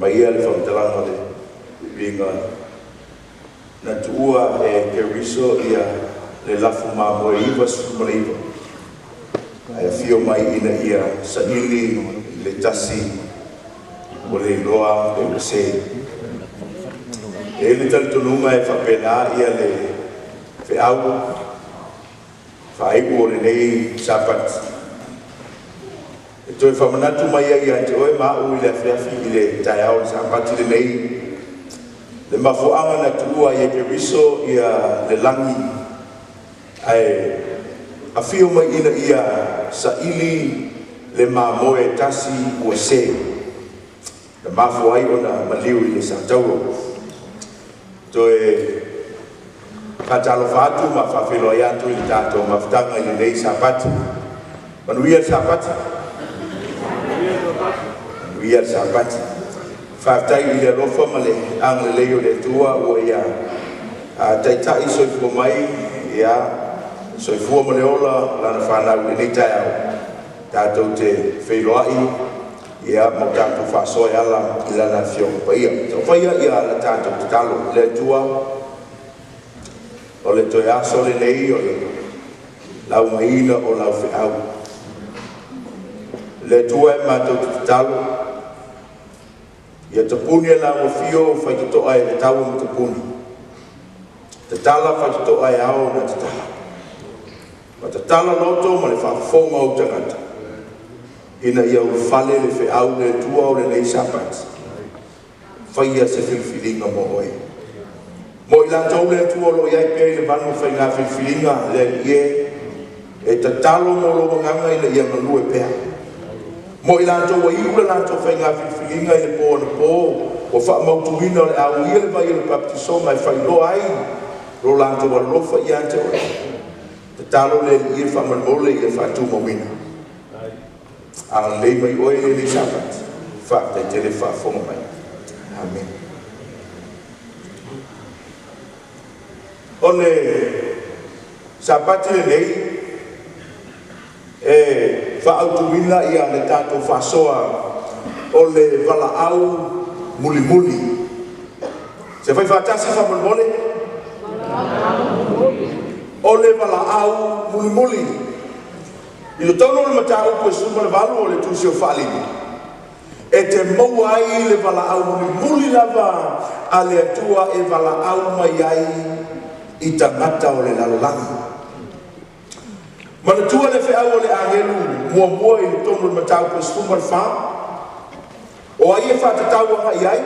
mai le whamtalanga le pinga na tua ke riso ia le lafu mo iwa sumale iwa ai fio mai ina ia sa ili le tasi o le loa e se e le taltonunga e whapena ia le whiau whaiku o le nei sapat e toi whamanatu mai ia te oe mau i le awhiawhi i le tai au sapati le nei le mafuanga na tua ia ke riso ia le langi ai a fio mai ina ia sa ili le mamoe tasi ua se le mafu ai ona maliu i le satauro toe katalo fatu ma fafelo ia tu i tato mafutanga i le nei sapati manuia sapati manuia sapati faaftai i le rofa ma le agalelei o le atua ua ia taitai soifua mai ia soifua ma le ola lana fanau i nei taeao tatou te feiloa'i ia mo tatou fa'asoa e ala i lana fioga paia taufaia ia le tatou tatalo le atua o le toe aso lenei o le laumaina o lau fe'au le atua e matou tatalo ia tapuni e lauafio faitoto'a e le taua ma tapuni tatala faitoto'a e ao na tatala ma tatala loto ma le fa'afofoga ou tagata ina ia ulufale le fe'au le atua o lenei sapati faia se filifiliga mo oe mo i latou le atua o lo'i ai pea i le vanu faigā filifiliga le ali'ie e tatalo mo lo magaga i le ia galue pea mo i latou ai'u le latou faigā filifiliga i le po ona po ua fa'amautuina o le auia le vai o le baptisoma e failoa ai lo latou alofa ia te oe tatalo le ali'ie fa'amalemole i le fa'atumauina agalelei mai oe lenei sapati fa'ataitele fa'afoga mai amen o le sapati lenei e fa'autuina ia le tatou fa'asoa o le Valaau Mulimuli se fai fa'atasi fa'amalemole o le Valaau Mulimuli i lo tono le mataupu e suma le valu o le tusi o fa'alimi e te maua ai le Valaau Mulimuli lava a le atua e Valaau mai ai i tangata o le lalolanga manatua le fe'au o le agelu muamua i le tono le mataupu e suma le fa o ai e fa'atatau aga'i ai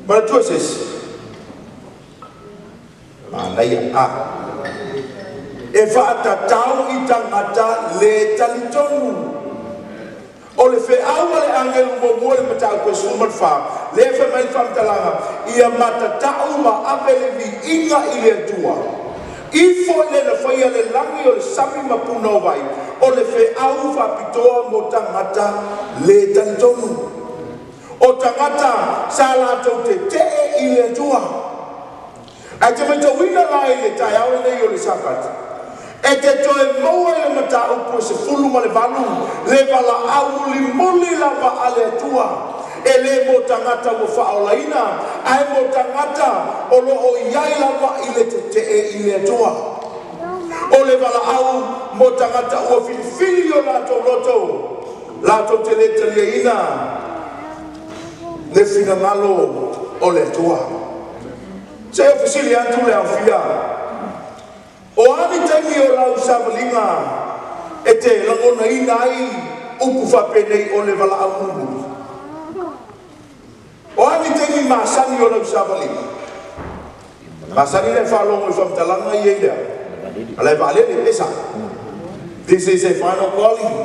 manatua sesi manai a e fa'atatau i tangata le talitonu o le fe'au a le agelu muamua le mataupu e suma le fa le fe mai fa'amatalaga ia matata'u ma ave le vi'iga i le atua ifo le na faia le langi o le sami mapuna o vai o le fe'au fa'apitoa mo tangata le talitonu o tangata sa latou tete'e i le atua ai te maitauina la i le taeao lenei o le sapati e te toe maua i le mataupu e se fulu ma le valu le Valaau Mulimuli lava a le atua e le mo tangata ua fa'aolaina ae mo tangata o lo'o iai lava i le tete'e i le atua o le Valaau mo tangata ua filifili o latou loto latou te le taliaina le finagalo o le atua se ofisili atu le aufia o ani taimi o lau savaliga e te lagonaina ai upu fa'apenei o le Valaau Mulimuli o ani taimi masani o lau savaliga masani le fa'alogo i fa'amatalaga i ai lea a le va'alele esa this is a final calling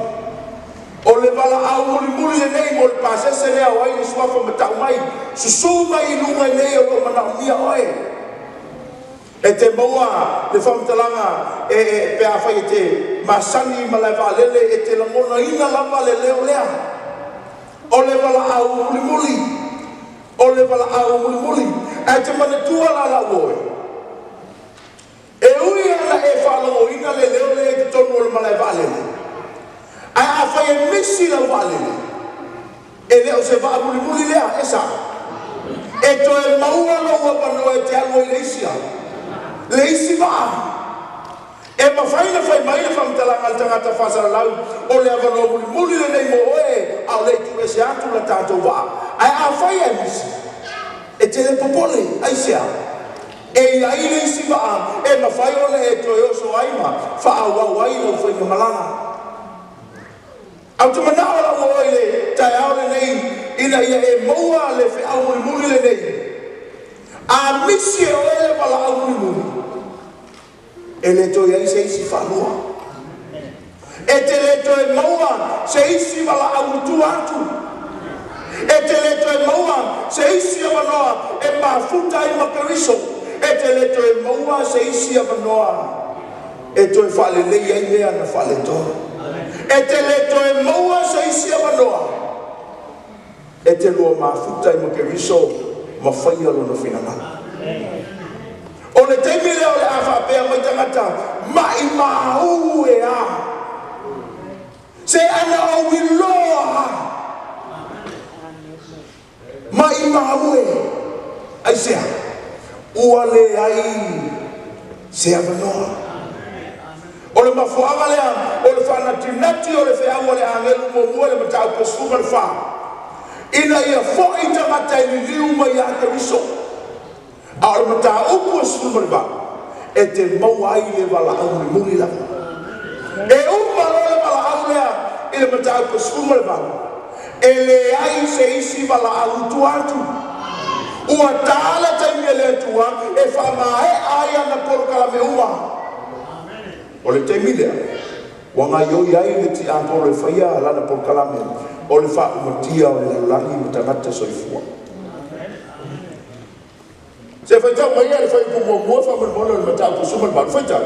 o le Valaau Mulimuli lenei mo le pasese lea o ai le suafa mata'u mai susū mai i luga i nei o lo'o mana'omia oe e te maua le fa'amatalaga e pea fai e te masani ma le va'alele e te lagonaina lava le leo lea o le Valaau Mulimuli o le Valaau Mulimuli ae te manatua lala'u oe e ui ana e fa'alogoina le leo lea i te tonu o le ma le va'alele ae a fai e misi lau va'alele leo se va mulimuli lea esa e to e maua loa pano e te alua i leisi va e mawhaina whai maina whamtalanga al tangata whasaralau o le avano mulimuli le nei mo oe au le tu e se atu la tātou va ai a whai e misi e te le popole ai sea e ia i leisi va e mawhai ole e to e oso aima wha au au aina u whainga malanga au te manao la o le tai au le nei ina ia e moua le whi au mulimuli le nei a misi e oe le wala au mulimuli e le toi ai se isi whanua e te le toi maua se isi wala au tu atu e te le toi maua se isi awanoa e mafuta i makariso e te le toi maua se isi awanoa e toi whale lei ai mea na whale toa e te le toe maua se isi awanoa e te lua mafuta i makariso ma whaia lo na whinangana o le teimi leo le awha pēr mai tangata mai mahu e a se ana o wiloa mai mahu e ai sea ua le ai se awanoa o le mafuanga lea o le whanatinati o le whiaua le angelu mo mua le matau pesuma le wha ina ia fōi tangata i liu mai a te riso a o le matau upu e suma le wha e te mau ai le wala au le muli la e umaro le wala au lea i le matau pesuma le wha e le ai se isi wala au tu atu ua tāla taimia le atua e whamae ai ana porukala me uma o le teimilea wanga yoi ai le ti ampolo e whaia lana por kalame o le wha umatia o le langi ma tangata soifua se whaitau mai e le whai pumua mua whamarmona le matau kusuma le maru whaitau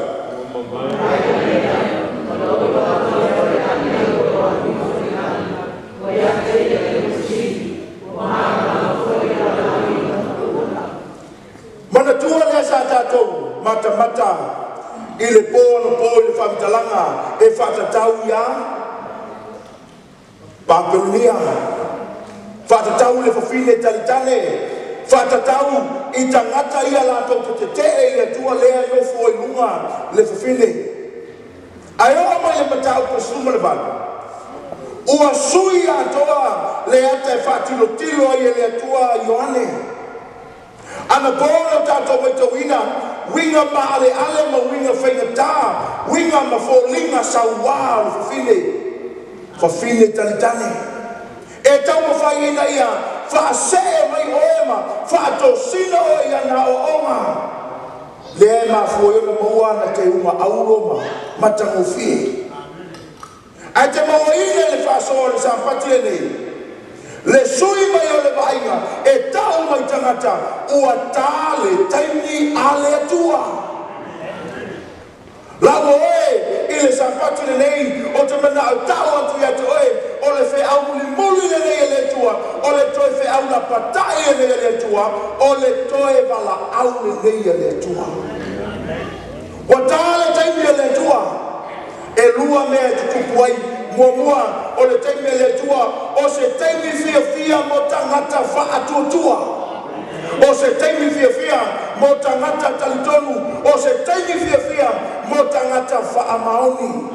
mana tua lea sa tātou mata i le pōna pō i le whamitalanga e whatatau ia Papelunia whatatau le whawhine talitane whatatau i tangata ia lātou te te e le tua lea i ofo i lunga le whawhine ai oa mai le matau pesuma le vanu ua sui atoa le ata e whatilotilo ai e le tua Ioane ana pōna tātou mai tauina winga ma ale ale ma winga whaingatā winga ma fōlinga sauā o whawhine talitane e tau ma whaina ia whaasee mai oema whaatosina o ia na o onga le ma fōiona mauana te unga auroma matangofie ai te mauaina le whaasoa le sampati e nei le sui mai o le vainga e tau mai tangata ua tāle taimi ale atua lawa oe i le sampatu le nei o te mana au tau atu i atu oe o le whi au mulimuli le nei le tua o le toi whi au na patai le nei le tua o le toi wala au le nei le tua ua tāle taimi le tua e lua mea tutupu ai mua o le taimi le tua o se taimi fia mo tangata whaatuatua o se taimi fia mo tangata talitonu o se taimi fia mo tangata whaamaoni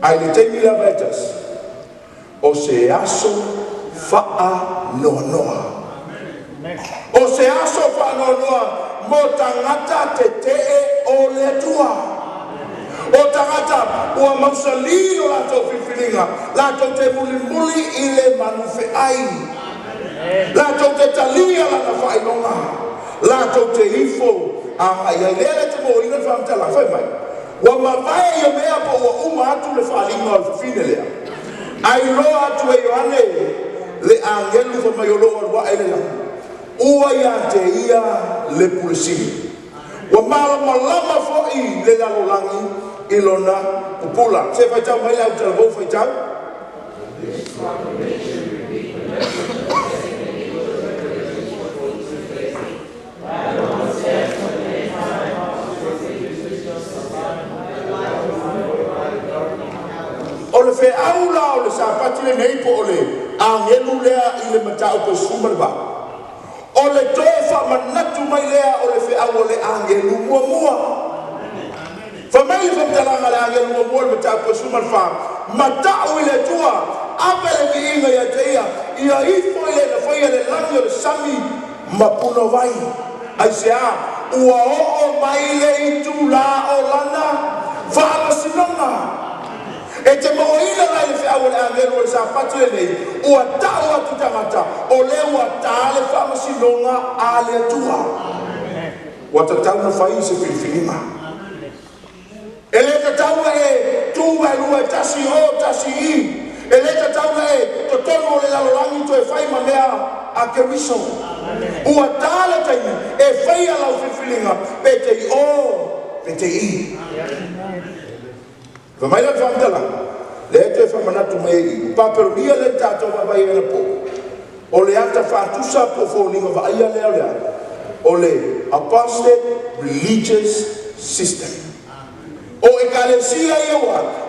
ai le taimi la vetas o se aso wha noa o se aso wha noa mo tangata te o le tua o tangata ua mausalino lātou whiwhiringa lātou te mulimuli i le manuwhe ai lātou te talia lana whainonga lātou te ifo a mai ai lea te mo ina whamtala whai mai ua mawai o mea po ua uma atu le whalinga o whiwhine lea ai loa atu e Ioane le angelu wha mai o loa rua ele la ua ia te ia le pulesini ua malama fo'i le lalolangi ilona pupula se whaitau mai lau tala vau whaitau o le fe aula o le sapati le nei po ole angelu lea I le matau ko sumarba o le toe fa manatu mai lea o le fe au le angelu mua fa mai fa talanga le angelu mua le matau ko sumarfa matau le tua apele ki inga ya teia ia ifo ile na foi le lango le sami mapuno vai ai se a ua o mai le itu la o lana fa sinonga e te moina lai le au le angelu le sapatu le nei ua tau atu tangata o le ua tale fa sinonga a le tua ua tatau na fai se filifilima ele tatau e tuwa lua tasi o tasi I ele tatau e totono le lalolangi to e fai mamea a keriso ua tale tai e fai ala filfilinga pete I o pete I fa mai la famtala le te fa manatu mai pa per via le tato va vai na po o le ata fa tu sa po fo linga va ia le o le apostate religious system o ekalesia ia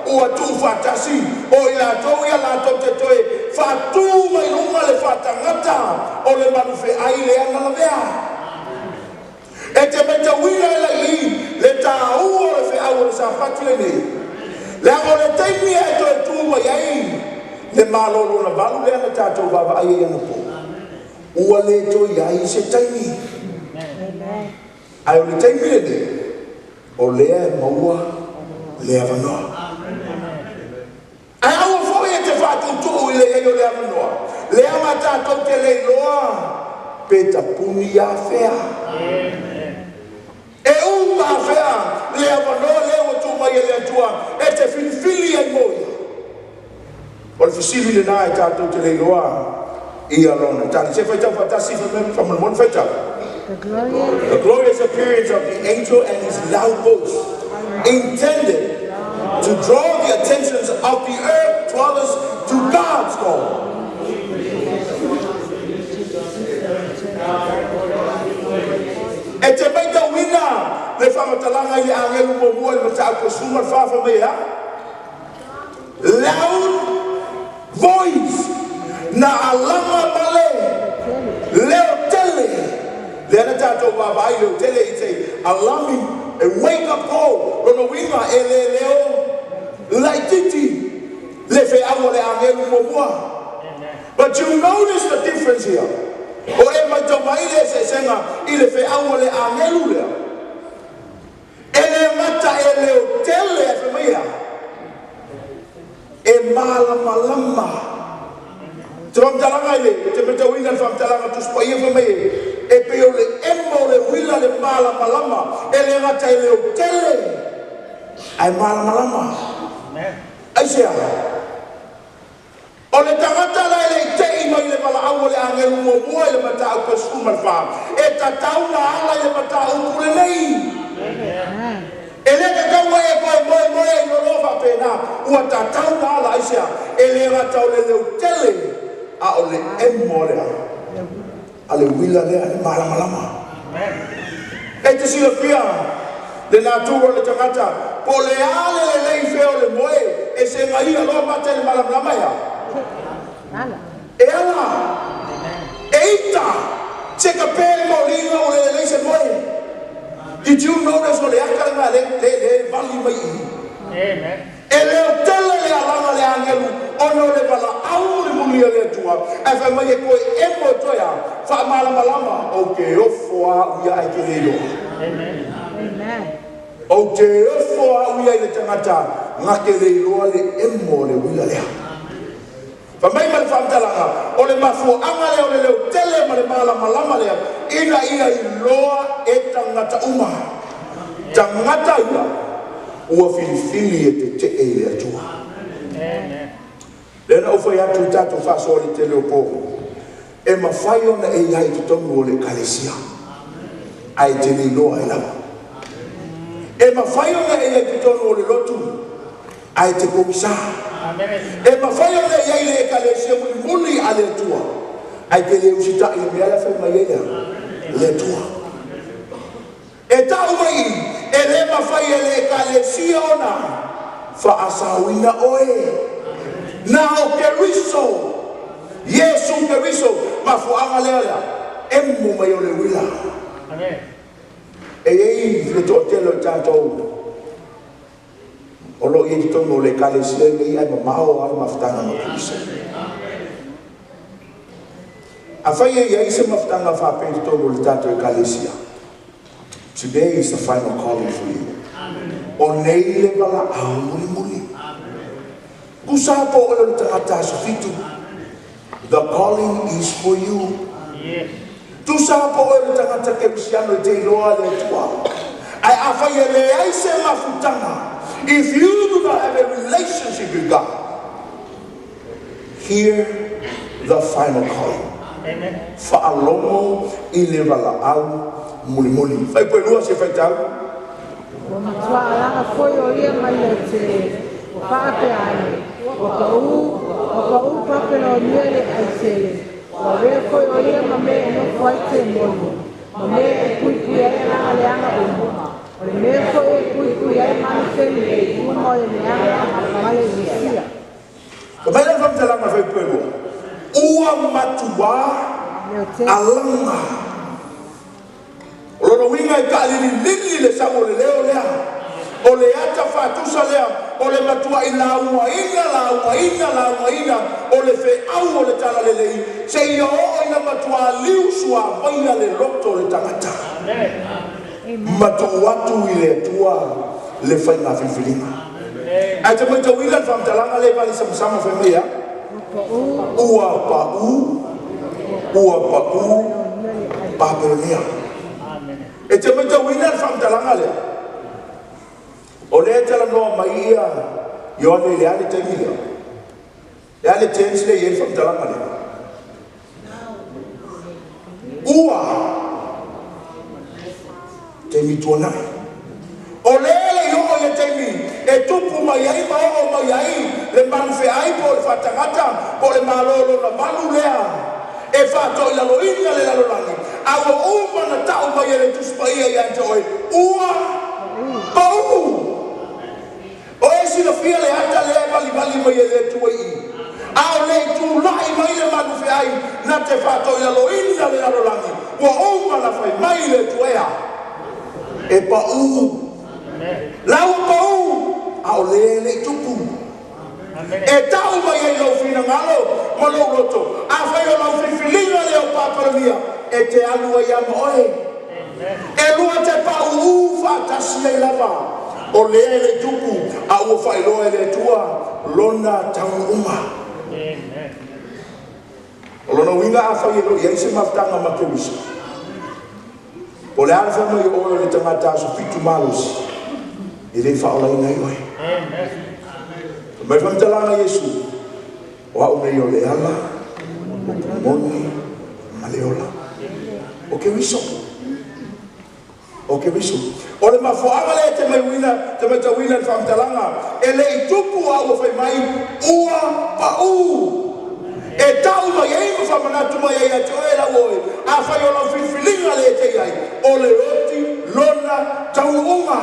o atu fa tasi o ila to ia la to te toe fa tu mai lunga le fa tangata o le manufe ai le ana lavea e te meta wina la I le ta o le fe au le sa fatile nei le o le taimi e to tu mai ai le malo na valu le na tato va ai ana po ua le to ia I se taimi ai o le taimi le o lea maua lea vanoa ai au foi e te fatu tu le e o lea vanoa lea mata to te le loa pe tapuni ya fea e uma fea lea vanoa lea o tu mai lea tua e te filifili ai moia o le fisili le na e tato te le loa ia lona tani se fai tau fatasi fa mon fai tau the glorious appearance of the angel and his loud voice intended to draw the attentions of the earth dwellers to God's goal. E te meita wina le whamatalanga I angelu mo mua le matau ko suma whafa mea loud voice na alama male leo tele le ana tatou vavai leo tele I te alami a wake up call lono winga e le leo laititi le fe au le angelu mo mua but you notice the difference here o e mai tau mai le se senga I le fe au le angelu lea e le mata e leo tele e fe mea e malama lama te whamtalanga I le te meta wina le whamtalanga tu spa ia whamei e pe o le emo le wila le malama lama e le ngata I leo tele ai malama lama ai sea o le tangata la le tei mai le Valaau le angelu mo mua le matau ko suma le wha e tatau na ala le matau kule nei e le ka kaua e koe moe I lorofa pena ua tatau na ala ai sea e le ngata o le leo tele a o le emo le a le wila le a le malama lama e te sila pia le natua le tangata po le ale le lei feo le moe e se ngai alo mate le malama lama ia e ala e ita se ka pele mo linga o le lei se moe did you notice o le akanga le vali mai amen e leo tele le alanga le angelu ono le Valaau le mulia le Atua e fa mai e koe e mo toia fa malama lama o ke ofo a uia ai ke leo amen o te ofo a uia I le tangata ngake le iloa le emo le wila lea fa mai ma le whamtalanga o le mafu anga leo le leo tele ma le malama lama lea ina ia iloa e tangata uma tangata ia ua filifili e te e le Atua lena o fai atu tatou whaasori te leo pōko e mawhai ona e iai te tongu o le kalesia ai te ni loa e lawa e mawhai ona e iai te tongu o le lotu ai te komisa e mawhai ona e iai le kalesia mulimuli a le Atua ai te le usita I mea la whai mai eia le Atua e tau mai e le mawhai e le kalesia ona whaasawina oe Na o ke riso. Yesu ke riso. Mafuanga lea. Emu mai o le wila. Amen. E ei le totelo tātou. O lo i tono le kalesia le ai mamao ai maftanga ma Kristo. A whai e ai se maftanga whape tono le tātou kalesia. Today is the final calling for you. O nei le Valaau Mulimuli. Kusapo o le tangata sa fitu. The calling is for you. Tu sapo o le tangata ke Cristiano te loa le tua. Ai awhai e le ai se mafutanga. If you do not have a relationship with God, hear the final calling. Amen. Fa'alomo i le Valaau Mulimuli. Fai poe lua se fai tau. O matua alanga foi o ia mai le te whape ai. O ka u papelo niele ai sele. O rea foi o ia ma me no foi te mono. Ma me e kui ai alanga leanga umo. O le me foi e kui ai mani feli e umo le leanga male visia. O mai la whamtalanga fai poe lua. Ua matua alanga. O lono winga e ka lili le sango le leo lea. O le ata whatusa lea. O le matua i la uaina. O le fe au o le tala le lei. Se i o ina matua liu sua vaina le loto le tangata. Matu watu i le tua le whainga whiwhiringa. Ai te mai tau ilan whamtalanga le pali samsama whai mea. Ua pa u Babilonia. E te mai tau ilan whamtalanga le. O le tala noa mai ia Ioane le ale te mia. Le ale te ensile i e whamtalanga le. Ua te mi tuanai. O lele i o le te mi e tupu mai ai ma o mai ai le manfe ai po le whatangata po le malolo na manu lea e whato i lalo inga le lalo langi a o umana tau mai e le tuspa ia i ante oe ua pau o e sila fia le ata le vali mai e le tua i a o le tu lai mai le manfe ai na te whato i lalo inga le lalo langi o umana fai mai le tuea e pau lau pau au lele tupu e tau mai ai lau fina ngalo ma lau roto a whai o lau whiwhilinga leo Paparamia e te alu ai ama oe e lua te pau whatasi ai lava o lele tupu a ua whai loa le tua lona tau uma o lona winga a whai elo i aise maftanga ma kewisa o le ala whai mai o le tangata so fitu malusi i le whaolaina i oe. Mai whamtalanga Yesu, o au nei o le ala, o pumoni, ma le ola. O ke wiso. O ke wiso. O le mafuanga le te mai tawina whamtalanga, e le i tupu au whai mai, ua pa u. E tau mai ei ma whamanatu mai ei ate oe la oe, a whai o lau whiwhilinga le te iai, o le roti, lona, tau unga.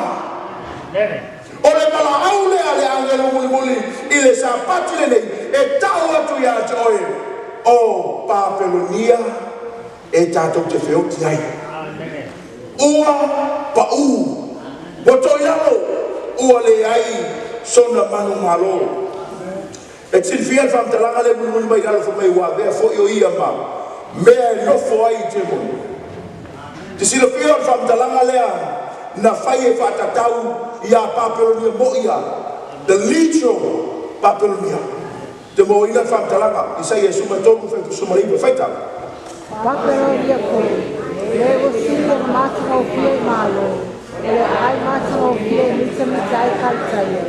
O le Valaau le ale angelo mulimuli i le sapati le nei e tau atu ia te oe o Babilonia e tātou te whioti ai. Ua pa u wato ialo ua le ai sona manu malo e tinfia whamtalanga le mulimuli mai galo whamai wa vea fo i o ia ma mea e nofo ai te moni te sila fia whamtalanga lea na whai e whatatau ia Babilonia mo ia the literal Babilonia te mo ina whamtalanga i sai e sumatonu whai sumaripa whaitau Babilonia koe lewo sila matanga o fie malo ele ai matanga o fie mita ai kaltaia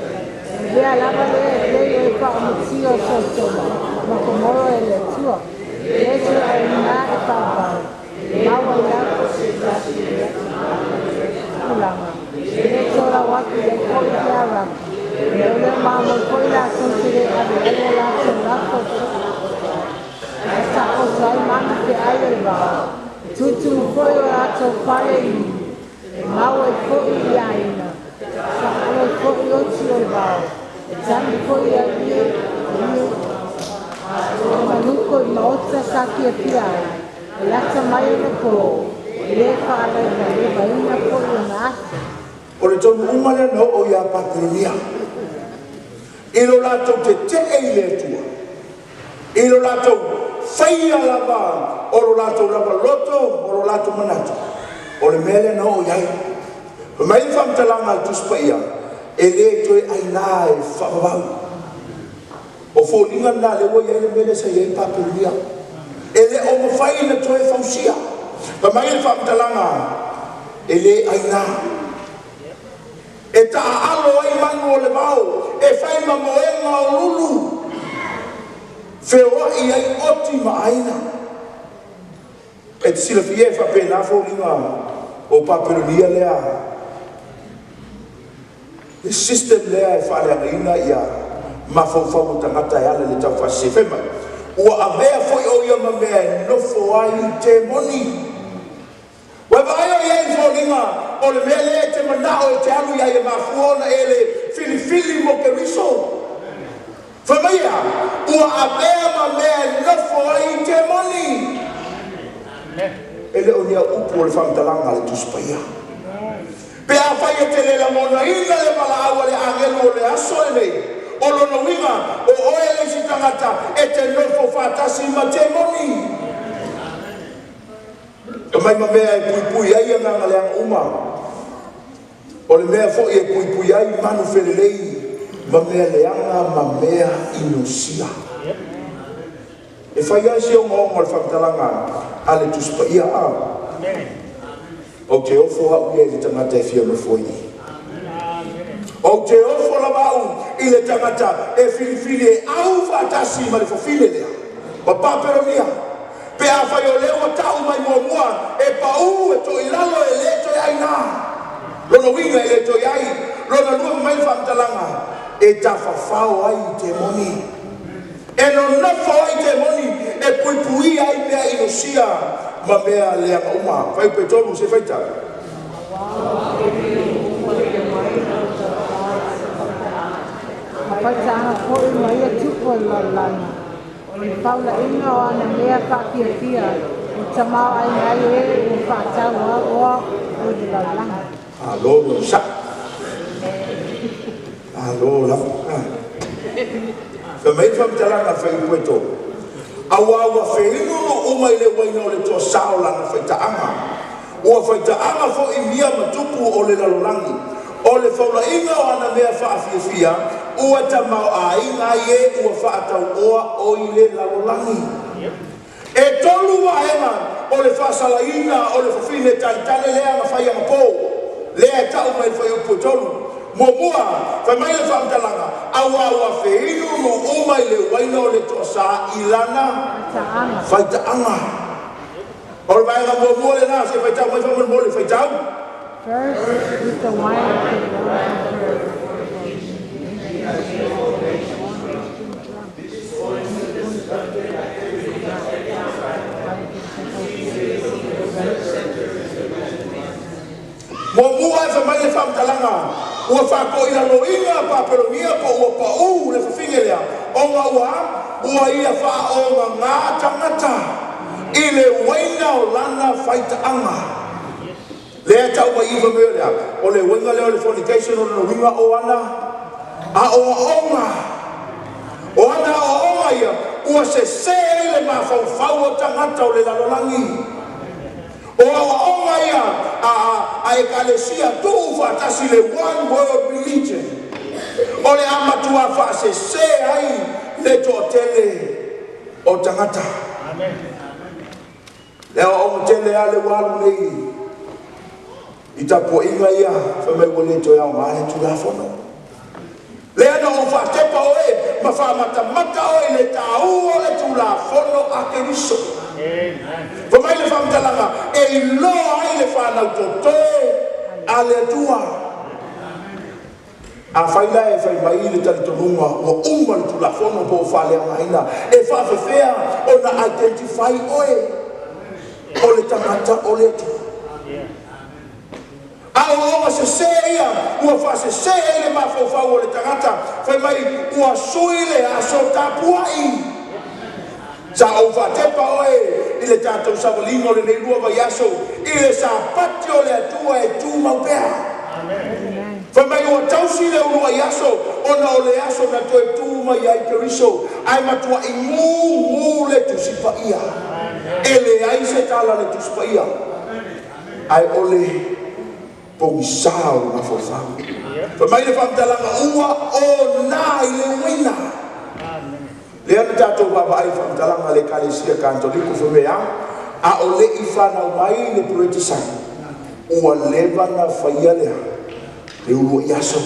vea lava le e whaamutio sotoma ma komoro e le tua leto e na e whaabau maua lako se tasi Kulama. Leto la waki le koi kia raki. Leole mamo koi la kuntire abe ele la kunako. Esa o sai mami ke aile wao. Tutu koi o ato pale i. E mau e koi i aina. Sa o koi o tio wao. E tani koi a ie. maota sa kia pia. Lata mai le po. Le whaala ina le vaina po i na ase. O le tonu umane no o ia patrinia. Ilo lato te e le tua. Ilo lato whaia lava. O lo lato lava loto. O lo lato manatu. O le mele no o iai. Mai whamtalanga tuspaia. E le toe aina e whawau. O fōlinga nā le wai ele mele sa iei papiria. E le o mawhai na toe whausia. Pa mai le whamtalanga. E le aina. E ta alo ai manu o le mau. E whai ma moenga o lulu. Whiwa i ai oti ma aina. E te sila fie whapena fōlinga o papiria lea. The system lea e whaleanga ina ia mawhauwhau tangata e ala le tau whase whema. Ua avea fwoi o ia ma mea e nofo ai te moni. Wa vai o ia i wholinga o le mea lea te manao e te alu ia i mafuona e le filifili mo ke riso. Whamaia, ua avea ma mea e nofo ai te moni. E le o nia upu o le whamtalanga le tuspaia. Pea whai e te lela mona ina le Valaau le angelu o le aso e nei. O lono winga o oe le si tangata e te nofo whatasi ma te moni. E mai ma mea e pui pui ai a nganga le anga uma. O le mea fo e pui pui ai manu whelelei. Ma mea le anga ma mea inosia. E whai ai si o ngā le whamtalanga a le tuspaia a. O te ofo hau ia i le tangata e fia me foi. O te ofo la mau i le tangata e filifili e au whatasi ma le fofile lea. Ma paperonia. Pe a whai o leo tau mai mua e pau e to i lalo e le to i aina. Lono winga e le to i ai. Lono lua mai whamtalanga e ta whawhao ai te moni. E no nafo ai te moni e pui pui ai mea inosia. Ma mea lea uma, whai pe tonu se whaita. Whaita ana po i mai a tupo la lana. O le paula inga o ana mea whapia pia. O tamau ai nai e o whaatau a oa o de la lana. Alo, lo sa. Alo, la. Whamei whamtalanga whai pe tonu. Awa whewhino o umai le waina o le toa sao lana whaitaanga. Ua whaitaanga fo i mia matupu o le lalolangi. O le whaula inga o ana mea whaafiafia, ua tamau a inga ie ua whaatau oa o i le lalolangi. E tolu wahenga o le whaasala ina o le whawhine taitane lea na whaianga pō. Lea tau mai whai upo tolu. Momua, whai mai le whamtalanga, awa whewhino no umai le waina o le toa sa ilana whaitaanga. O le vaenga momua le nā, se whaitau mai whaman mo le whaitau. First, with the wine Momua e whamai le whamtalanga. Ua whako ina no inga paperonia po ua pau le whawhingelea. O ngā ua ia wha o ngā tangata. I le waina o lana whaitaanga. Lea tau mai iwa mea lea. O le winga leo le fornication o le winga o ana. A o onga. O ana o onga ia. Ua se le mawhauwhau o tangata o le lalolangi. O onga ia a ekalesia tu whatasi le one world religion. O le amatua whase ai le to tele o tangata. Amen. Leo o tele ale walu nei. Ita po inga ia whamai wale to iau maare tu la fono. Lea no o whatepa oe ma whamata oe le tau o le tu la fono a keriso. Whamai le whamtalanga e iloa ai le whanau totoe a le tua. A whaila e whai mai le talitonunga o uma le tu la fono po whalea maina. E whawhewhea o na identify oe o le tangata o le tua. Ua se ia, ua whase se le mawhauwhau o le tangata, whai mai ua sui le aso tapuai. Sa o whatepa oe, i le tātou sawalingo le nei lua vai aso, i le sa pati o le atua e tū maupea. Whamai ua tausi le urua i aso, ona o le aso na to e tū mai ai keriso, ai matua i ngu le tu sipa ia. E le ai se tala le tu sipa ia. Ai ole pongisao na fofau. Whamai le whamtalanga ua o nā i le wina. Le ana tātou wapa ai whamtalanga le kalesia kantoliko whamea, a o le i whanau mai le pureti sang, ua lewa na whaia lea, le ulu i aso.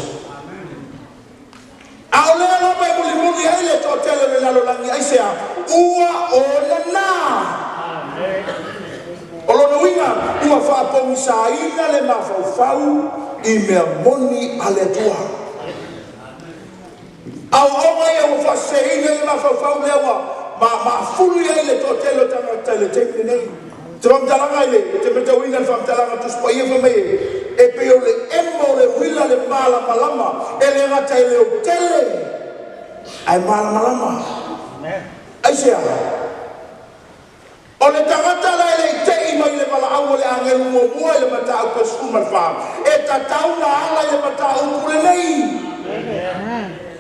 A o lea lopa e mulimuli ai le tō tele le lalolangi aisea, ua o na nā. O lono winga, ua whaapongi sa ina le mawhauwhau i mea moni a le tua. Au onga ia ua whaseina i mawhauwhau lewa, ma fulu ia i le tō tele tangata le tekne nei. Te whamtalanga i le, te meta winga le whamtalanga tuspa ia whamei, e peo le emo le wila le mala malama, e le ngata i le o tele, ai mala malama. Ai sea. O le tangata la ele i te ima i le Valaau le angelu mua i le matau kwa suma wha, e tatau na ala i le matau kule nei.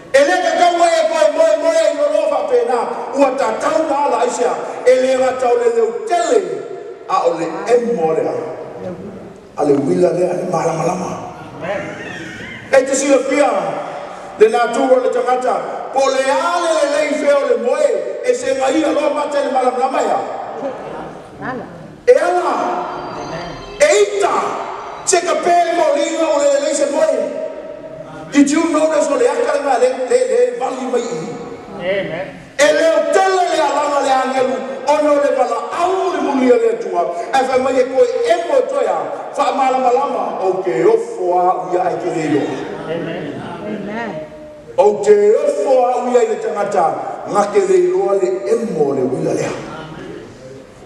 E le ka kaua e koe moe i lorofa pēnā, ua tatau na ala aisea, e le ratau le leu tele, a o le emo lea, a le wila lea le malamalama. E te sila pia, le nātua le tangata, po le ale le lei feo le moe, e se ngai aloa mate le malamalama ea. E ala, e ita, se ka pēle mo ringa o le lei se moe. Did you notice o le akanga le vali mai i? Amen. E leo tele le alanga le angelu, ono le Valaau le mulia le atua, e whai mai e koe emo toia, wha malama o ke ofoa uia ai ke leilo. Amen. O ke ofoa uia i le tangata, ngake leiloa le emo le wila lea.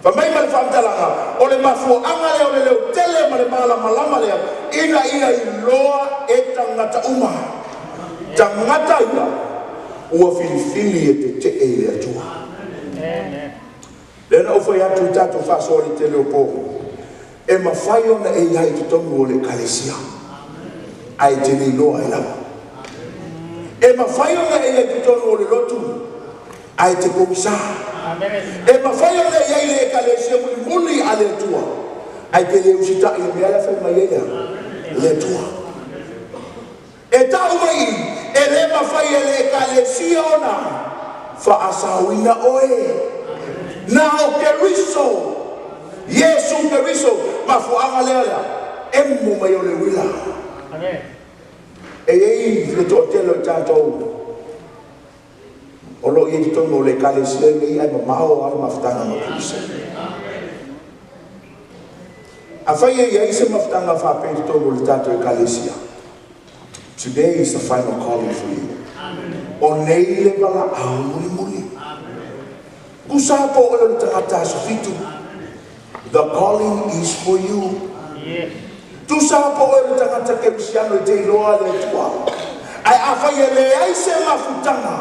Wha mai le whamtalanga, o le mafuanga lea o le leo tele ma le malama lea, ina ia i loa e tangata uma. Tangata ia, ua filifili e te te e le atua. Lena ufai atu i tātou whaso le te leo pōku. E mawhai ona e iai te tongu o le kalesia. Ai te ni loa e lawa. E mawhai ona e iai te tongu o le lotu. Ai te komisa. E mawhai ona e iai le kalesia mulimuli a le atua. Ai te leo sita i le mea la whai mai ea. Le atua. E tau mai, e le mawhai e le kalesia ona. Whaasawina oe. Na o keriso. Yesu keriso. Mafuanga lea. Emu mai o le wila. E ei le tōtelo tātou. O lo i e tongo le kalesia nei ai mamao ala mawhtanga ma keriso. A whai e iai se mawhtanga whape tongo le tātou e kalesia. Today is the final calling for you. O nei le Valaau mulimuli. Kusapo o le tangata sa fitu. The calling is for you. Tusapo o le tangata ke Cristiano te loa le tua. Ai awhai e le ai se mafutanga.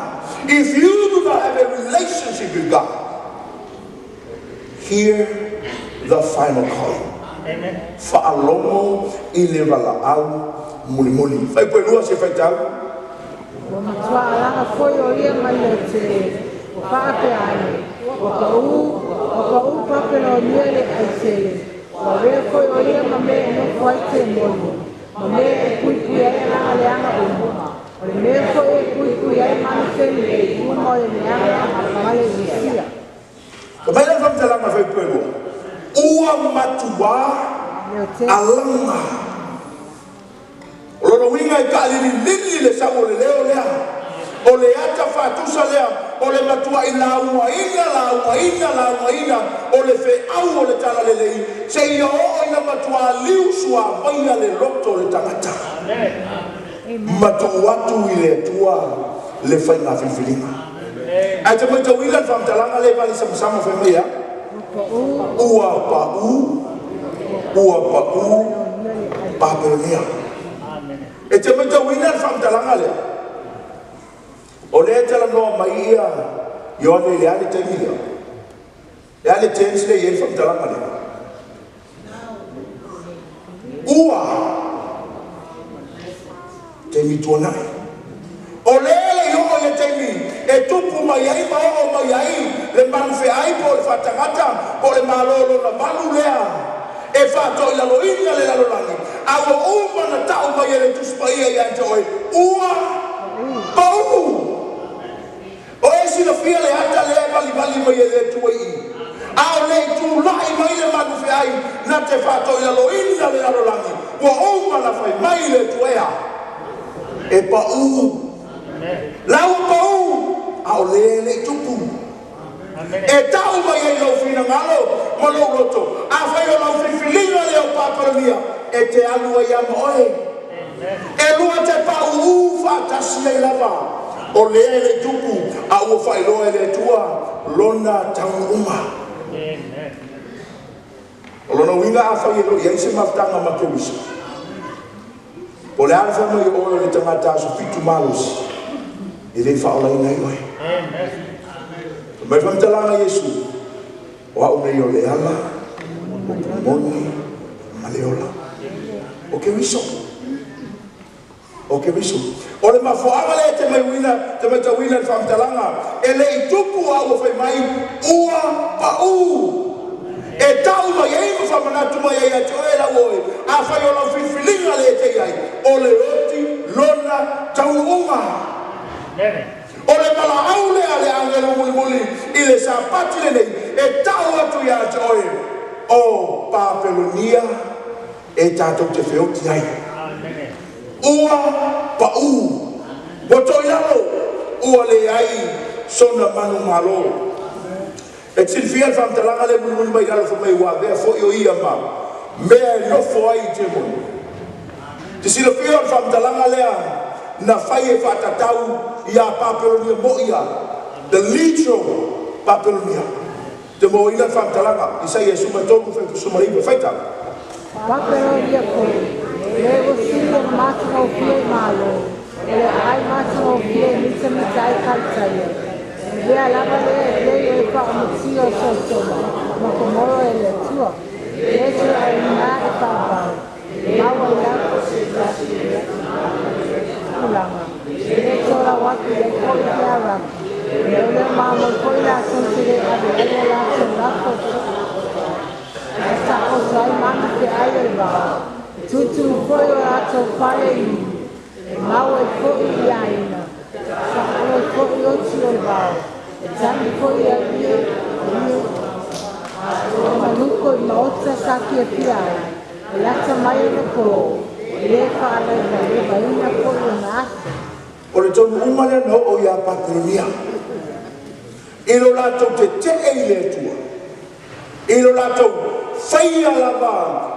If you do not have a relationship with God, hear the final calling. Amen. Whaalomo i le Valaau mulimuli. Whai poe lua se whai tau. O matua alanga foi o ia mai le te o whaape ane. O ka u pape no nia le aisele. O rea foi o ia ma me no kwai te mono. Ma me e kui ai alanga le anga umo. O le me foi e kui ai mani tele e umo le neanga male isia. O mai la whamtalanga whai poe lua. Ua matua alanga. O lono winga i ka lili le samo le leo lea. O le ata whatusa lea. O le matua i la uaina. O le whe au o le tala le lei. Se ia o ina matua liu sua maia le loto le tangata. Matu watu i le tua le whainga whiwhiringa. Ai te mai tau ilan whamtalanga le vali sama whamea. Ua pa u Babelonia. E te mita wina whamtalanga lea. O lea tala noa mai ia Ione le ale te mila. ya le tense le yel fam talanga le ua te mi tuana o lele yo o le te mi e tupu mai ai ma o mai ai le manu fe ai po le fatangata po le malolo na manu lea e fato ila lo inga le lalo langi awo uma na tau mai ele tuspaia ia te oi ua pau o e sina fia le hata le vali mai ele tuai ao le tu lai mai le manu fe ai na te fato ila lo inga le lalo langi wa uma na fai mai le tuea e pau lau pau ao le tupu e tau mai ai lau fina ngalo ma lau roto a fai o lau fifilinga leo paparamia e te alu ai amoe e lua te pau ufa tasi ai lava o le tupu a ua fai loa le tua lona tau uma o lona winga a fai lo iai se maftanga ma kewisa o le alfa mai o le tangata so fitu malos e le fa ola ina ioi mai famtalanga Yesu o au nei o le ala o pumoni ma le ola o ke wiso o le mafoaga le te mai tawina le famtalanga e le itupu au fai mai ua pau e tau mai ei ma famanatu mai ei ati o e la oe a fai o la fifilinga le te iai o le roti lona tauunga o le Valaau le ale angelo mulimuli i le sapati le nei e tau atu ia te oe o papelonia e tātou te whioti ai ua pau boto ialo ua le ai sona manu malo e tilfia le famtalanga le mulimuli mai galo fa mai wa vea fo i o ia ma mea e nofo ai te mo te silofia le famtalanga lea na fai e whatatau ia papelonia moia the literal papelonia te mo ina famtalanga i sai e suma tolu fetu suma riba feita papelonia ko le usile matno fie malo le ai matno fie nita mitai kaltaye le alaba le e pa mutio sotoma ma komoro ele tua le tu ai na e papa mawa ya ko se ulama le tora watu le koiara le mama koila sonsire ave la sona ko sta o sai mama ke ai ba tutu foi o ato pare mawa ko iaina sa ko o tio ba tani ko ia manuko maotsa sakia pia lata mai na ko le fala le baina ko na o le tonu umale no o ia papelonia i lo lato te e le tua i lo lato faia lava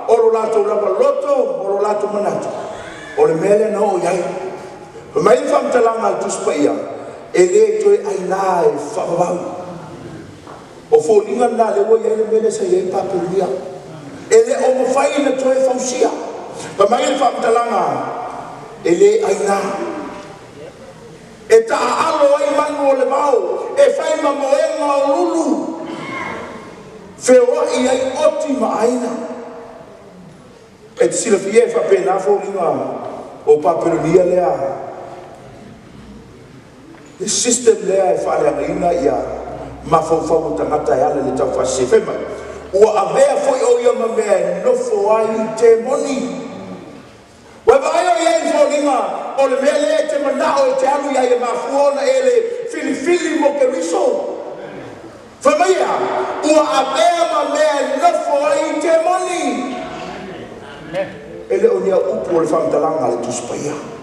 o lo lato lava loto o lo lato manatu o le mele no o iai mai famtalanga al tuspaia e le toe aina e whakawau o fōlinga nā le wo iai le mele sa iai papelonia e le o mawhai na toe fausia pa mai le famtalanga e le aina e ta alo ai manu o le mau e fai ma moenga o lulu whewa i ai oti ma aina e te sila fie fa pēnā fōringa o papelonia lea the system lea e whaleanga ina ia ma fau tangata e ala le tau whase whema ua avea fōi o ia ma mea e nofo ai te moni wa vai o ia fōringa o le mea lea te manao e te alu ia e mafuona e le fili mo ke riso whamaia ua avea ma mea e nofo ai te moni e le o nia upu o le whamtalanga le tuspaia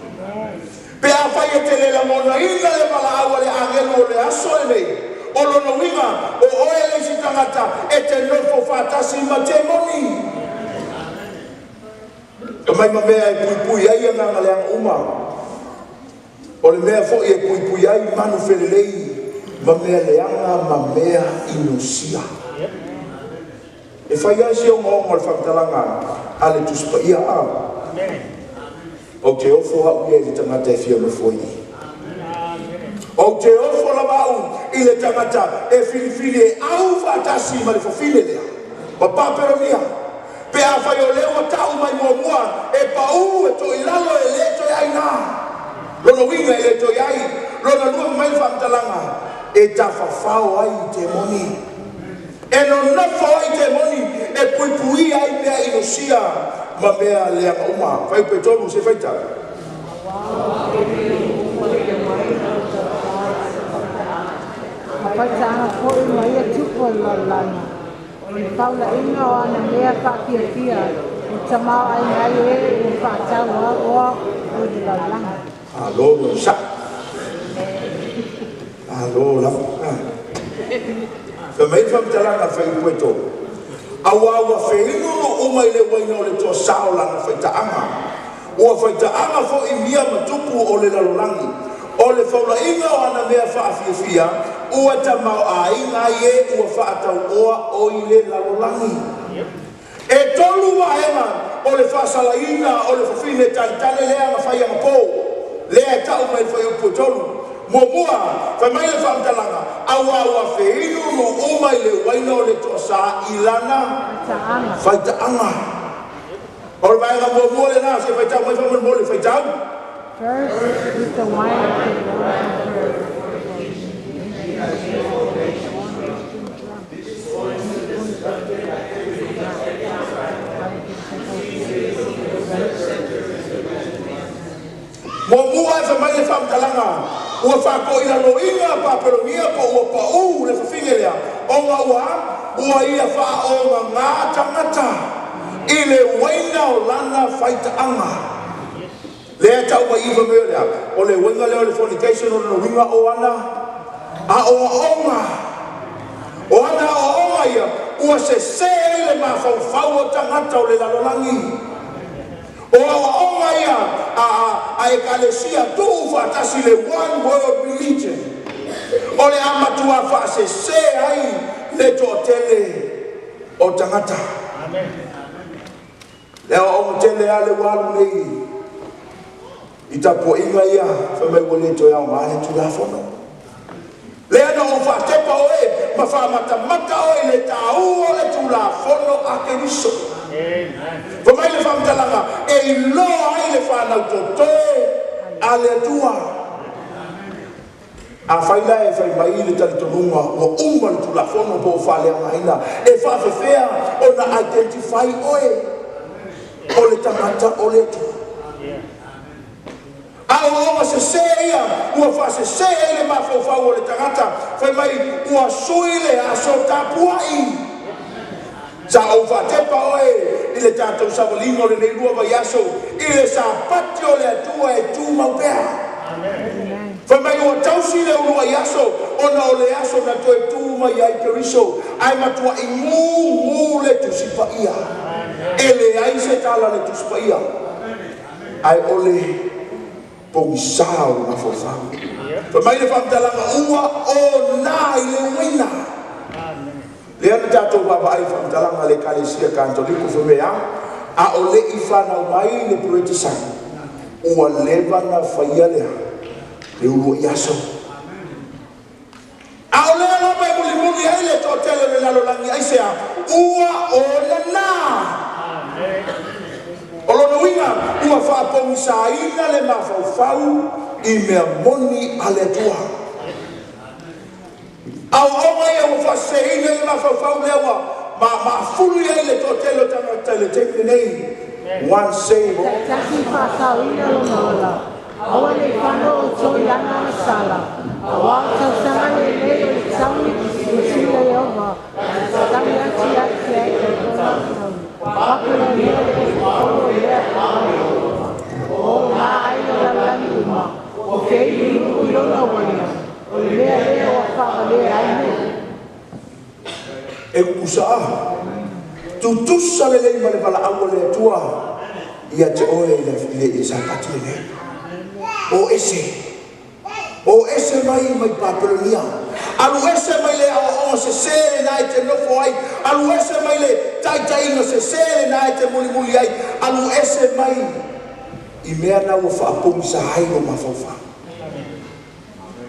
pe a whai e te lela mona ina le Valaau le angelu o le aso e nei o lona winga o oe le si tangata e te nofo whatasi ma te moni ka mai ma mea e pui ai anga ngaleanga uma o le mea fo e pui ai manu whelelei ma mea leanga ma mea inosia e whai ai si o ngongo le whamtalanga a le tuspaia a o ke ofo hau ia le tangata e fia me foi O te ofo lavau i le tangata e filifili e au whaatasi ma le fafile lea. Ma paperonia. Pe a whai o leo tau mai mua e pau e to ilalo e leto e aina. Lono winga e leto e ai. Lono lua mai whamtalanga e ta whawhao ai te moni. E no nafo ai te moni e pui ai mea inosia ma mea lea uma. Whai pe tonu se whaita. Paitanga ko i mai e tupo la lana. I paula inga o ana mea whaakia i tamau ai ngai e i whaatau oa o i la lana. Alo, lo sa. Alo, la. Fa mai fam talanga fa i pueto. Awa feino o mai le waina o le to sao lana fa taanga. O fa taanga fo i mia matupu o le lalolangi. O le faula inga o ana mea whaafia ua tamau a inga ie ua whaatau oa o i le lalolangi. E tolu wahenga o le whaasala inga o le whawhine tantane lea ma whai ama pō. Lea tau mai whai upo tolu. Mua, whai mai le whaamtalanga, awa whiinu no o mai le waina o le tosa ilana whai taanga. O le vaenga mua le nā, se whai tau mai whaman mo le whai tau. First, with the wine of the Lord. Mua e whamai le whamtalanga, ua whako ina no inga paperonia po ua pau le whawhingelea. O ngā ua ia wha o ngā tangata i le waina o lana whaitaanga. Lea tau mai iwa mea lea, o le wenga leo le fornication o le winga o ana, a o onga. O ana o onga ia, ua se le mawhauwhau o tangata o le lalolangi. O onga ia, a e kalesia tu whaatasi le one world religion. O le amatua wha se ai le tōtele o tangata. Lea o tele a le walu nei. I tapo inga ia, whamai wale to iau maare tu la whono. Lea na o whatepa oe, ma whamata oe le tāu o le tu la whono a ke riso. Whamai le whamtalanga, e loa ai le whanau totoe a le atua. A whaila e whai mai le talitonunga, o le tu la whono po whalea maina. E whawhewhea o na identify oe, o le tamata o le atua. Aoa se ia, ua wha se le mawhauwhau o le tangata, whai mai ua sui le aso tapuai. Sa au whatepa oe, i le tātou sawalingo le nei lua vai aso, i le sa pati o le atua e tū maupea. Whai mai ua tausi le urua i aso, ona o le aso na toe tū mai ai keriso, ai matua i mū le tusipa ia. E le ai se tala le tusipa ia. Ai ole Pongsau na fofau. Pamai le whamtalanga ua o nā i le wina. Le ana tātou papa ai whamtalanga le kalesia kantoliko whamea, a o le i whanau mai le proetisan. Ua lewa na whaia lea, le ulu i aso. A o le alapai mulimuli ai le tōtele le lalolangi aisea, ua o na nā. O lono winga, ua whaapongisaina le mawhauwhau i mea moni a le atua. Au onga ia ua whaseina le mawhauwhau lewa, ma fulu ai le tōtelo tangata le tekne nei. One save. Taki whakauina lono ola. Awa le whano o toi ana na sala. Awa tausanga le leo i tauni i sila e owa. Tami ati ati ati ati. Wakala leo e kolo lea o ngā aina la lani uma. O kei i uku lona wania. O lea lea o whakalea aina. E kukusaa. Tutusa le lei male Valaau le atua. Ia te oe le sapati le lei. O ese mai paperonia. Alu ese mai le o se sere na te nofo ai. Alu ese mai le tai no se sere na te mulimuli ai. Alu ese mai i mea na ua whaapongisa hai o mawhauwha.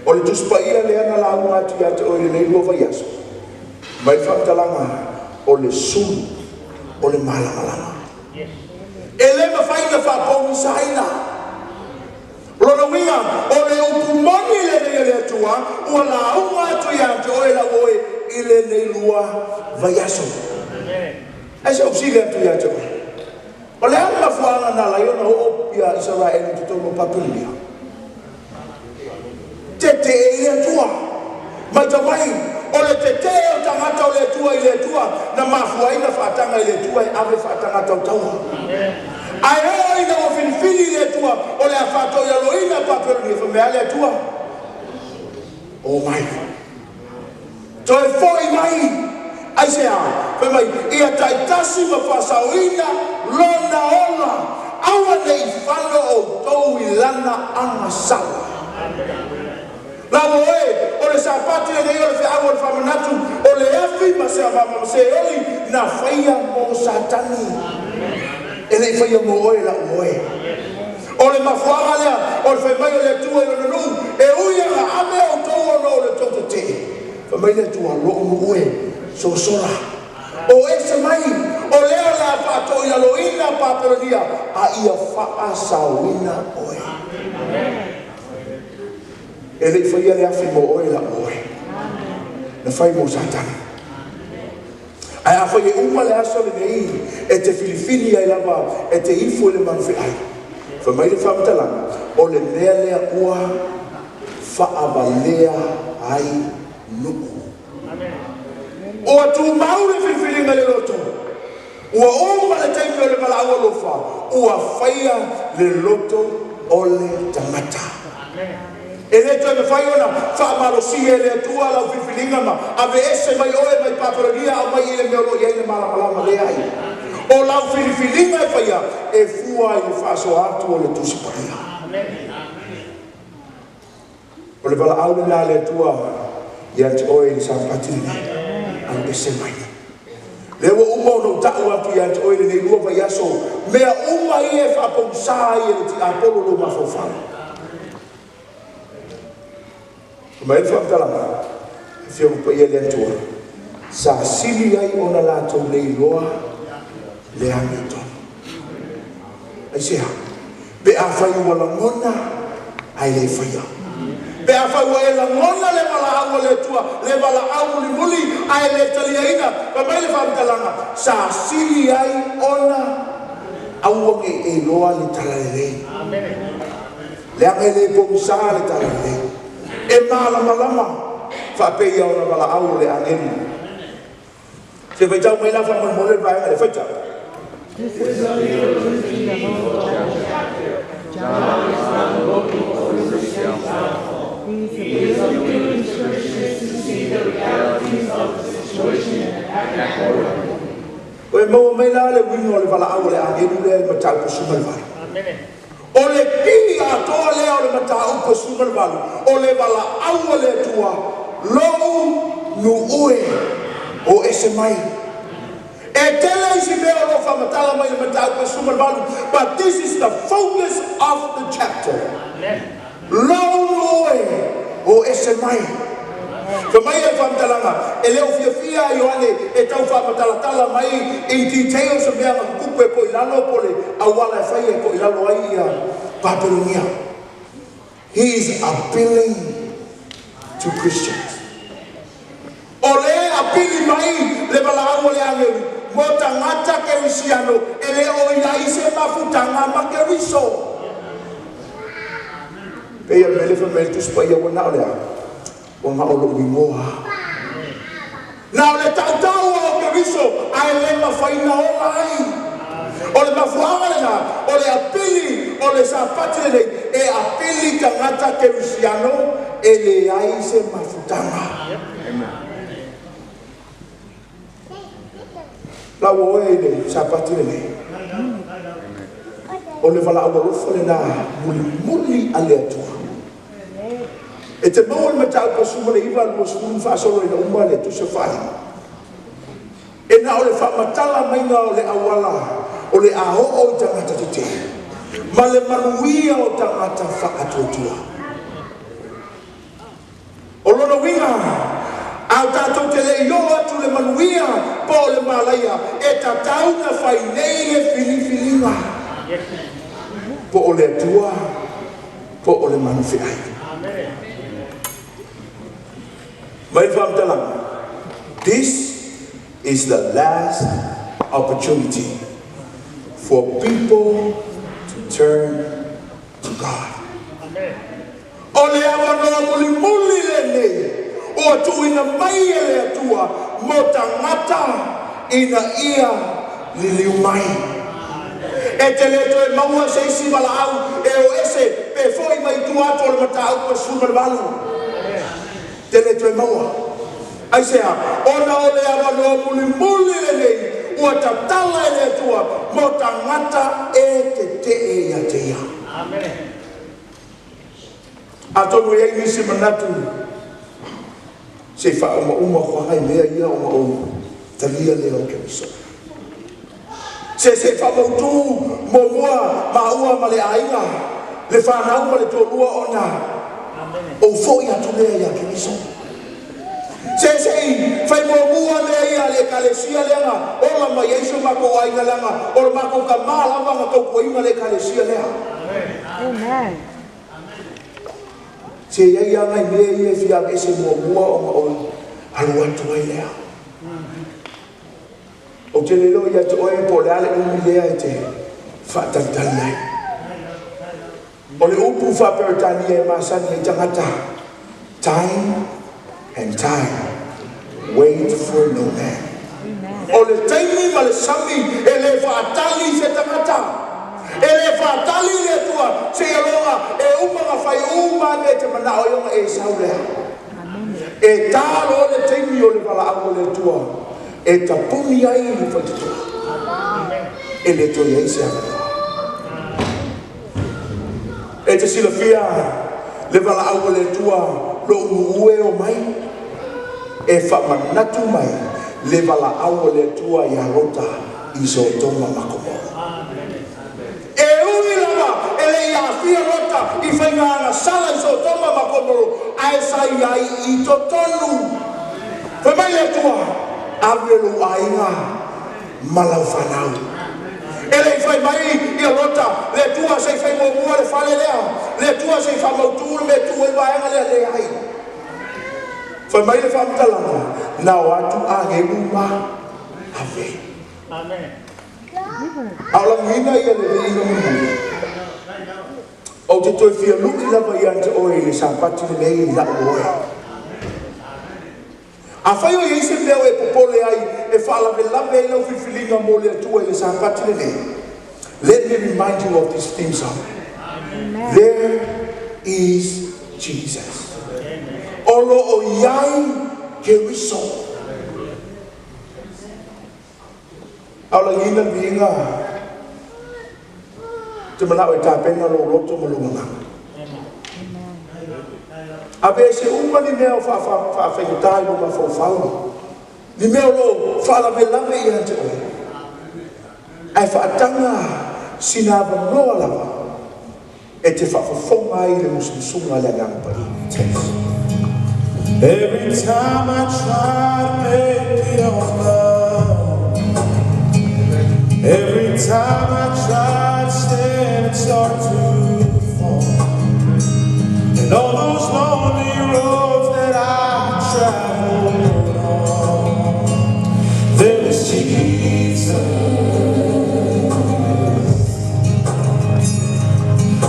O le tuspaia le ana la unga atu ia te o le nei lua vai aso. Mai whakatalanga o le sulu o le malamalama. E le mawhainga whapong saina. Rona winga o le upumoni le nei le atua ua la unga atu ia te o la oe i le nei lua vai aso. Ai se opsi le atu ia te o. O le anga fuanga na la iona o ia Israel te tono papilia. Te e atua. Mai tamai, o le te o tangata o le atua i le atua, na mafuaina whaatanga i le atua e ave whaatanga tautaua. Ai heo ina o finifini i le atua, o le a whaatou i aloina papilia fa mea le atua. O mai. Toi foi mai, ai se a, fe mai, ia taitasi ma whasauina, lona ola, awa nei whano o tau i lana anga sawa. Lawa o le sapati e nei o le whiawa le whamanatu, o le afi ma se amama se oli na whaia mo satani. E nei whaia mo oe la oe. O le mafuanga lea, o le whaimai o le tua i le nanu, e uia la ame o tau ono o le toto te. Whaimai le tua lo o oe, so sola. O e se mai, o lea la whaato i aloina paperonia, a ia whaa sawina oe. E le whaia le afi mo oe la oe. Na whai mo satani. Ai a whai e uma le aso le nei, e te filifini ai lava, e te ifo le manwhi ai. Whamai le whamatalanga, o le mea lea ua, whaabalea ai nuku. O atu mau le filifini nga le loto. Ua uma le taimi o le Valaau alofa, ua whaia le loto o le tangata. E le toi me whai ona, whaamarosi e le atua lau whiwhilinga ma, a me ese mai oe mai paparonia au mai ile meolo i aile malamalama le ai. O lau whiwhilinga e whaia, e fua i le whaaso atu o le tusipaia. O le Valaau le la le atua, i ante oe i le sampatini, au ese mai. Le ua uma o no tau atu i ante oe le nei lua vai aso, mea uma i e whapongsa i e le ti apolo lo mafofano. Mai whakatalanga, whio pa ia le atua, sa sili ai ona lātou nei loa le angi tonu. Ai sea, be a whai ua langona, ai le whaia. Be a whai ua e langona le Valaau le atua, le Valaau Mulimuli, ai le taliaina, pa mai le whakatalanga, sa sili ai ona auange e loa le talalelei. Le ange le pomisa le talalelei. E malama whapei au na Valaau le angeni. Se whaitau mai la whamamole vai le whaitau. Oe mau mai la le wingo le Valaau le angeni le matau pasuma le vai. O le pili a toa lea o le matau pasuma le valu. O le Valaau le atua lou nu ue o ese mai. E tele isi mea o lo whamatala mai le matau pasuma le valu. But this is the focus of the chapter. Lou nu ue o ese mai. Whamai e whamatalanga, e leo fia Ioane e tau whamatalatala mai in detail sa mea kupu e ko ilalo po le awala e whai e ko ilalo ai a Paperonia. He is appealing to Christians. O le apili mai le Valaau le angelu, mo tangata kerisiano, e le o iai se mafutanga ma keriso. Pea mele whamele tuspa ia wana o le angelu. O ma o lo wingoa. Na o le tautau o keriso, ai le mawhaina o lai. O le mafuanga le na, o le apili, o le sapati le nei, e apili tangata kerisiano, e le ai se mafutanga. La o e le sapati le nei. O le Valaau alofa le na, mulimuli ale atua. E te mau le matau pasuma le iwa lua sukuru whaasolo i na uma le tusa whai. E na o le whamatala mainga o le awala, o le aho o tangata te te. Ma le manuia o tangata whaatotua. ona laia e tatau na fai nei e filifilinga po o le atua po o le manufeai mai whamtalanga. This is the last opportunity for people to turn to God. O le awa noa mulimuli le nei, o tu ina mai e le atua, mo tangata ina ia liliu mai. E te leto e maua se isi Valaau, e o ese pe foi mai tu ato le matau pa suma le walu. Te leto e maua. Ai sea, ona o le awa noa mulimuli le nei, ua tatala e le atua, mo tangata e te e ia te ia. Amen. Atonu e nisi manatu se fa uma kwa mea ia uma talia le o ke so se fa tu mo mua ma ua ma le ainga le fa na uma le tolua ona o fo ia tu le ia ke so se fa mo mua le ia le kalesia le nga o la mai yesu ma ko ainga langa o ma ko ka mala ma ko ko inga le kalesia le. Amen. Se ia ngai me ia fia ese mo mua o alu atu ai lea. O te lelo ia te oe po le ale umi lea e te whaatatali ai. O le upu whaperetani e masani e tangata. Time and time. Wait for no man. O le taimi ma le sami e le whaatali se tangata. Ele fatali le tua se aloha e uma nga fai uma me te mana o yonga e saulea e talo le teimi o le Valaau le tua e tapuni ai le fai tua e le toi ai se e te silafia le Valaau le tua lo ue o mai e whamanatu mai le Valaau le tua i arota i so tonga makomo. E ui lava, ele ia fia rota, I whainga sala I so toma makono, ai sai ai I totonu. Whamai le tua, awelu ainga, malau whanau. Ele I whai mai I rota, le tua se whai mo mua le whale lea, le tua se wha mauturu me tua I waenga lea le ai. Whamai le whamtalanga, nao atu a ngemu ma, ave. Amen. Aula mina ia le ina munu. O te toi fia luki lava ia te oe le sampati le nei la oe. A whai o Iesu leo e popole ai e whala me lave e lau whiwhilinga mo le atua le sampati le nei. Let me remind you of this theme song. There is Jesus. Olo o iai ke riso. Aula ina vinga te mana o tapena lo roto mo lunga. Abe se uma ni meo fa tai lo ma fa. Ni meo lo fa la me lave ia te o. Ai fa tanga sinava no lava. E te fa fonga I le musunga le ngam pa I. Every time I try to make it over. Every time I try to stand and start to fall, and all those lonely roads that I traveled on, there was Jesus.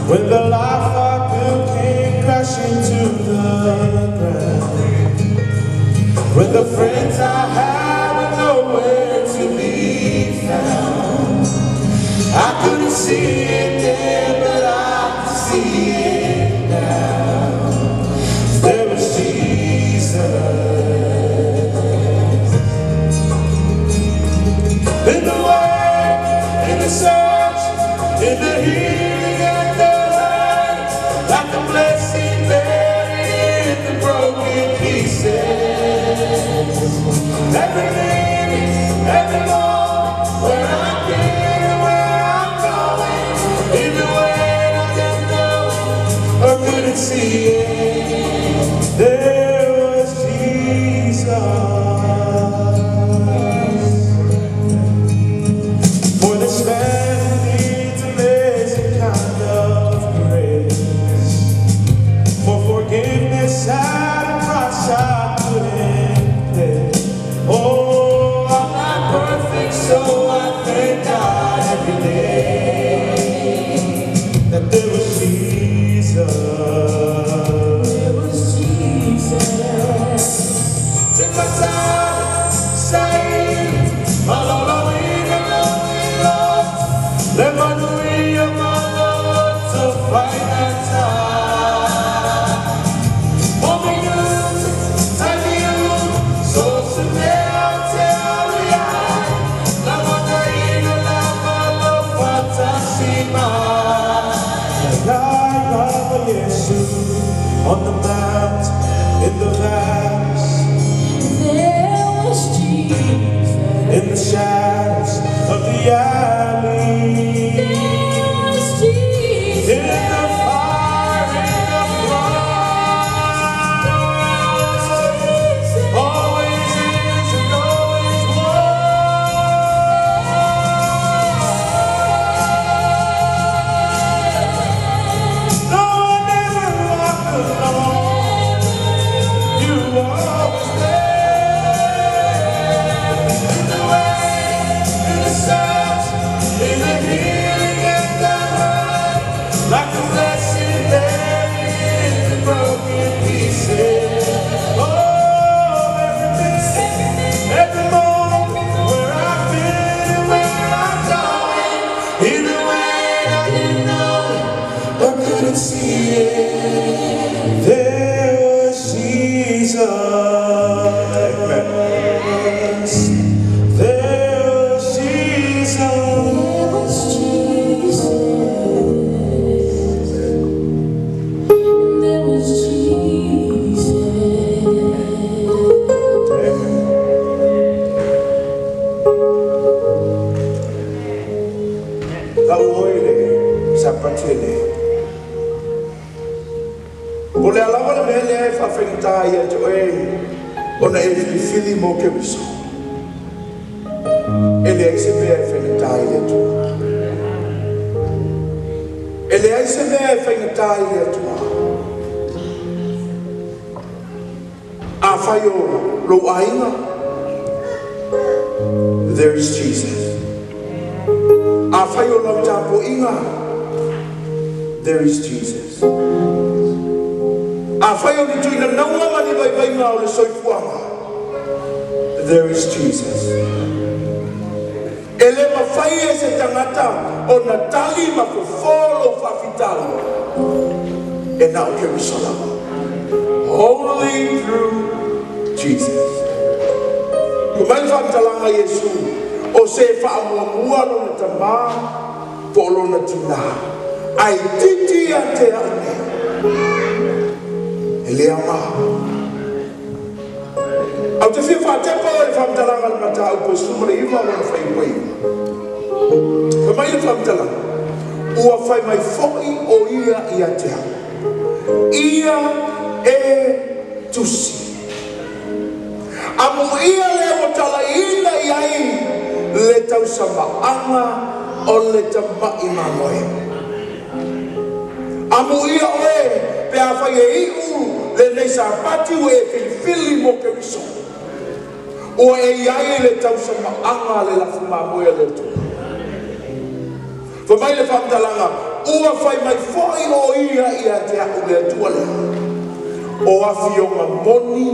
When the life I built came crashing to the ground, when the friends I had were nowhere to be found. I couldn't see it then, but I see it now. There was Jesus. In the way, in the search, in the healing and the hurt, like a blessing buried in the broken pieces. Everything, every moment, where I've been. See it, there was Jesus. On the mount, in the valleys, there was Jesus. in the shadows of the alley, There was Jesus. in the fire, in the flood, always is and always was. No one ever walked alone. You were always there. In the rain, in the sounds, in the healing and the hurt, like a blessing there in the broken pieces. Oh, every minute, every moment, where I've been and where I'm going, even when I didn't know it, I couldn't see it. There was Jesus. Amen. There was Jesus. There was Jesus. There was Lauoile, sapatele. Ole alawa le mele e whawhentai e te oe, ona e whiwhili mō ke wiso. Ele aise mea e whentai e tua. Ele aise mea e whentai e tua. A whaio lo ainga. There is Jesus. A whaio lau tāpo inga. There is Jesus. A whaio ni tuina naunga mani vai vai ngā o le soifuanga. There is Jesus. Ele mawhai e se tangata o na tali ma fofolo whawhitalo. E na o ke wisolama. Only through Jesus. Kumai whamtalanga Yesu o se whaamua lona tamā po lona tina. Ai titi a te ane. Ele ama. Au te whia whatepa o le whamtalanga le mata au koe sumare iwa wana whaiwai. Kumai le whamtalanga. Ua whai mai fo'i o ia i a te hau. Ia e tusi. Amu ia le o tala ina i ai le tau samaanga o le tamai mamoe. Amu ia oe pe a whai e iu le nei sa pati o e whiwhili mo ke wiso. O e iai le tau samaanga le lafu mamoe le tu. Whamai le whamtalanga, ua whai mai whai o ia i a te au le atua le. O awhi o moni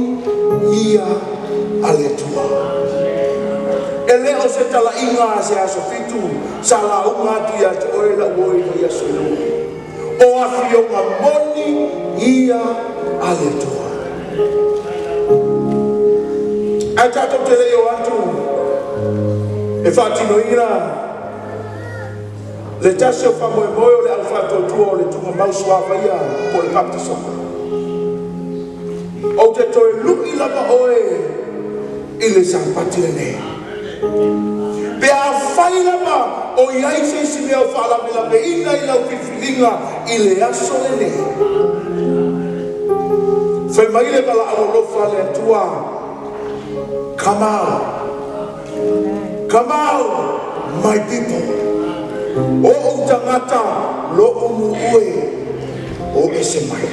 ia a le atua. E leo se tala inga se aso fitu, sa la unga tu ia te oe la uoi no ia solo. O awhi o moni ia a le atua. A tato te leo atu, e whatino ina, le tase o whamoe moe o le alwhato tua o le tunga mausua ia po le baptisoka. O te toe luki lama oe i le sampati le ne. Pe a whai lama o iai se si mea o whaalamila me ina i lau whiwhilinga i le aso le ne. Whai mai le wala alolofa le atua. Come out. Come out, my people. O tangata lo umu ue o ese mai.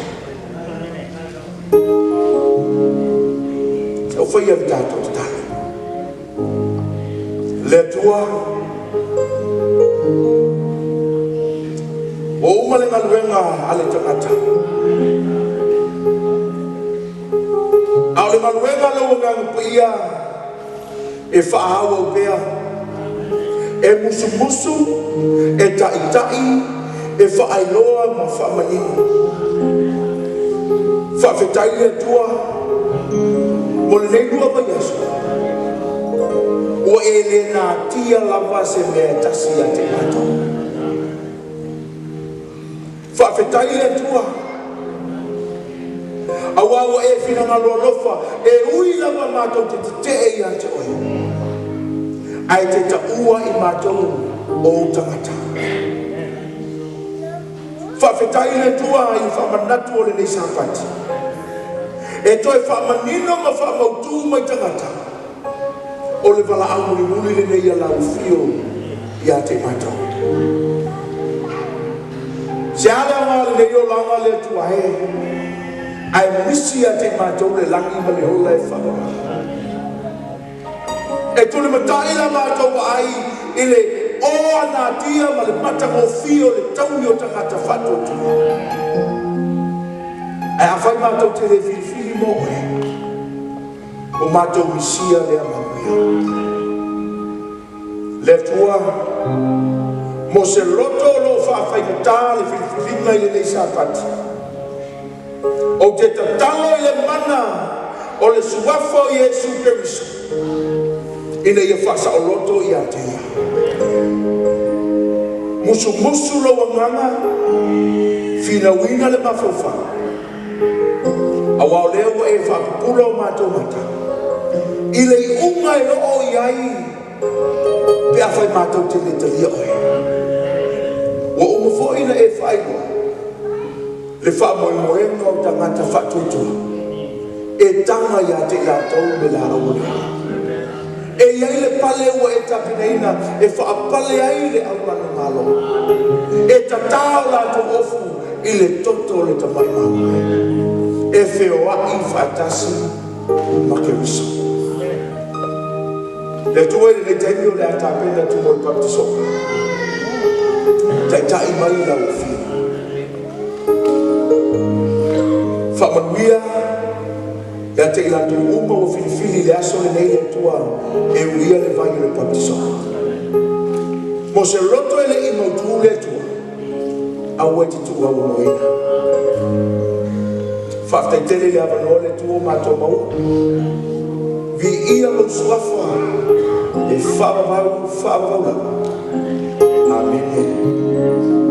Sa whai am tātou te tala. Le tua o umale ngaluenga ale tangata. Au le ngaluenga lo ngang pia e whaahau au pea. E musu e tai e whaailoa ma whaamanini. Whaafetai le tua mo le nei lua vai aso. O e le nā tia lava se mea tasi a te mato. Whaafetai le tua Awa e fina ngalofa e ui lava mātou te e ia te oe. Ai te taua I mātou o tangata. Whawhetai le tua I whamanatu o le nei sāpati. E toi whamanino ma whamautu mai tangata. O le Valaau Mulimuli le nei alau fio ia te mātou. Se ale anga le nei o langa le tua he. Ai misi a te mātou le langi ma le hola e whakara. E tule matai la mātou wa ai I le oa nā tia ma le matako fio le tauni o tangata whatotu. Ai awhai mātou te le whiriwhiri mo e. O mātou misia le amanuia. Le tua, mo se loto lo whawhai matā le whiriwhiringa I le nei sāpati. O te tatalo I le mana o le suafo I Yesu Keriso. Ina ia whasa o loto I atea. Musu musu lo wanganga, fina wina le mawhawha. Awa o leo e whakapula o mātou mata. I le I unga e o iai, pe a whai mātou te le talia oe. Wa umafo ina e whaiwa. Le whamoemoenga o tangata whatutua. E tanga ia te lātou me la aulea. E iai le pale ua e tapinaina e whaapale ai le aumanu malo. E tatao lātou ofu I le toto le tamai mamu. E whioa I whaatasi ma ke wiso. Le tua le taimi o le atapena tu mo I baptiso. Tai mai la ufi. Whamanuia, ia te ilatu uma o whiriwhiri le aso le nei le tua e uia le vai le baptiso. Mo se roto ele I mautu le tua, au e te tua o moina. Whaftai tele le avano le tua o mātua maua. Vi ia lo suafa e whavavau la. Amen.